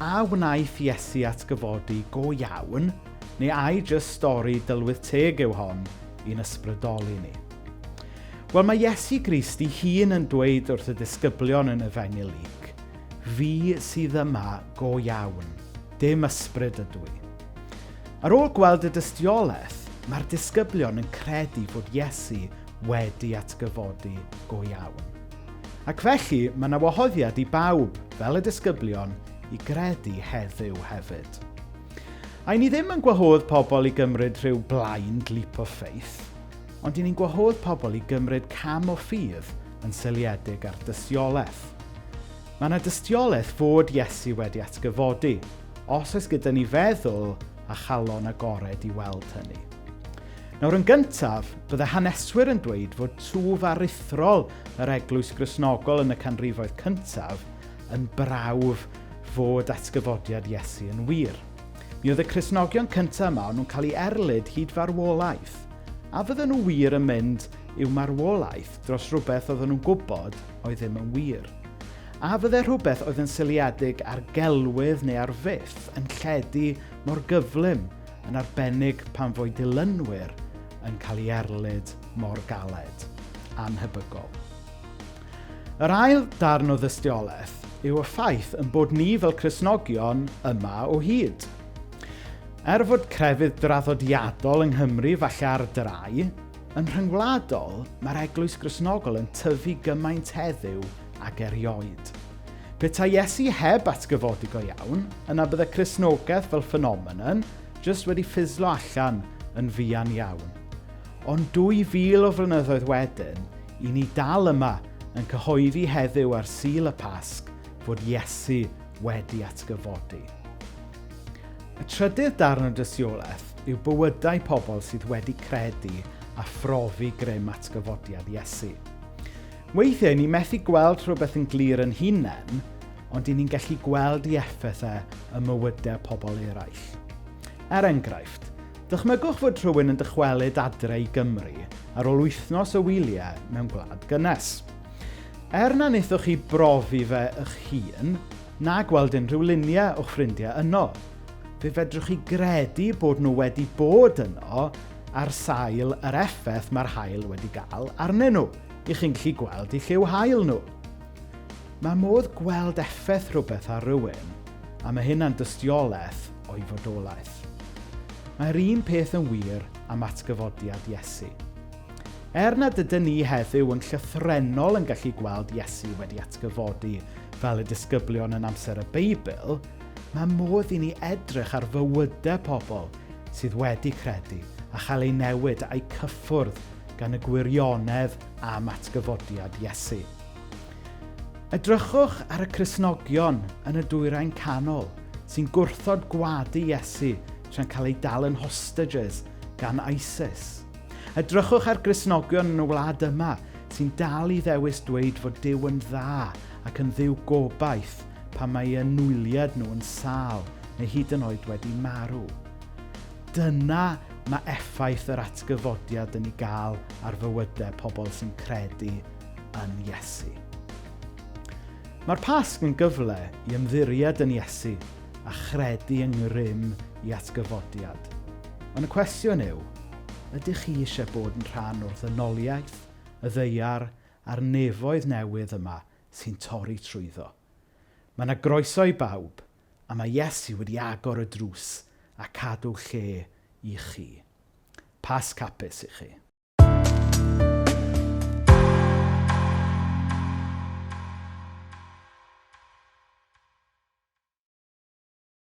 A wnaeth Iesu atgyfodi go iawn, neu ai jyst stori dylwydd teg yw hon i'n ysbrydoli ni? Wel, mae Iesu Grist ei hun yn dweud wrth y disgyblion yn Efengylig, fi sydd yma go iawn, dim ysbryd ydw i. Ar ôl gweld y dystiolaeth, mae'r disgyblion yn credu fod Iesu wedi atgyfodi go iawn. Ac felly, mae yna wahoddiad i bawb, fel y disgyblion, i gredu heddiw hefyd. A ni ddim yn gwahodd pobl i gymryd rhyw blind leap of faith, ond ni'n gwahodd pobl i gymryd cam o ffydd yn seiliedig ar dystiolaeth. Mae yna dystiolaeth fod Iesu wedi atgyfodi, os oes gyda ni feddwl a chalon agored i weld hynny. Nawr yn gyntaf, bydde haneswyr yn dweud fod twf aruthrol yr eglwys Gristnogol yn y canrifoedd cyntaf yn brawf fod atgyfodiad Iesu yn wir. Mi oedd y Cristnogion cyntaf yma nhw'n cael ei erlyd hyd farwolaeth, a fydden nhw wir yn mynd i'w marwolaeth dros rhywbeth oedden nhw'n gwybod oedd ddim yn wir. A fydde rhywbeth oedd yn seiliedig ar gelwydd neu ar fyth yn lledu mor gyflym, yn arbennig pan fwy dilynwyr yn cael ei erlyd mor galed, anhebygol. Yr ail darn o ddystiolaeth yw y ffaith yn bod ni fel Cristnogion yma o hyd. Er fod crefydd draddodiadol yng Nghymru falle ar drai, yn rhyngwladol mae'r eglwys Gristnogol yn tyfu gymaint heddiw ag erioed. Petai Iesu heb atgyfodi go iawn, yna bydde Cristnogaeth fel ffenomenon jyst wedi ffislo allan yn fuan iawn. Ond 2000 o flynyddoedd wedyn, i ni dal yma yn cyhoeddi heddiw ar Sul y Pasg fod Iesu wedi atgyfodi. Y trydydd darn o dystiolaeth yw bywydau pobl sydd wedi credu a phrofi grym atgyfodiad Iesu. Weithiau ni methu gweld rhywbeth yn glir yn hunain, ond i ni'n gallu gweld ei effeithau y mywydau pobl eraill. Er enghraifft, dychmygwch fod rhywun yn dychwelyd adre i Gymru ar ôl wythnos o wyliau mewn gwlad gynnes. Er na wnaethoch chi brofi fe eich hun, na gweld unrhyw luniau o'ch ffrindiau yno, fe fedrwch chi gredu bod nhw wedi bod yno ar sail yr effaith mae'r haul wedi gael arnyn nhw, i chi'n gallu gweld eu lliw haul nhw. Mae modd gweld effaith rhywbeth ar rywun, a mae hynna'n dystiolaeth o'i fodolaeth. Mae'r un peth yn wir am atgyfodiad Iesu. Er nad ydyn ni heddiw yn llythrenol yn gallu gweld Iesu wedi atgyfodi fel y disgyblion yn amser y Beibl, mae modd i ni edrych ar fywydau pobl sydd wedi credu a chael ei newid a'i cyffwrdd gan y gwirionedd am atgyfodiad Iesu. Edrychwch ar y Cristnogion yn y dwyrain canol sy'n gwrthod gwadu Iesu tra'n cael ei dal yn hostages gan ISIS. Edrychwch ar Gristnogion yn y wlad yma sy'n dal i ddewis dweud fod Duw yn dda ac yn dduw gobaith pan mae anwyliad nhw yn sâl neu hyd yn oed wedi marw. Dyna mae effaith yr atgyfodiad yn ei gael ar fywydau pobl sy'n credu yn Iesu. Mae'r Pasg yn gyfle i ymddiried yn Iesu a chredu yng ngrym i atgyfodiad. Ond y cwestiwn yw, ydych chi eisiau bod yn rhan o'r ddynoliaeth, y ddeiar a'r nefoedd newydd yma sy'n torri trwyddo? Mae yna groeso i bawb, a mae Iesu wedi agor y drws a cadw lle i chi. Pasg hapus i chi.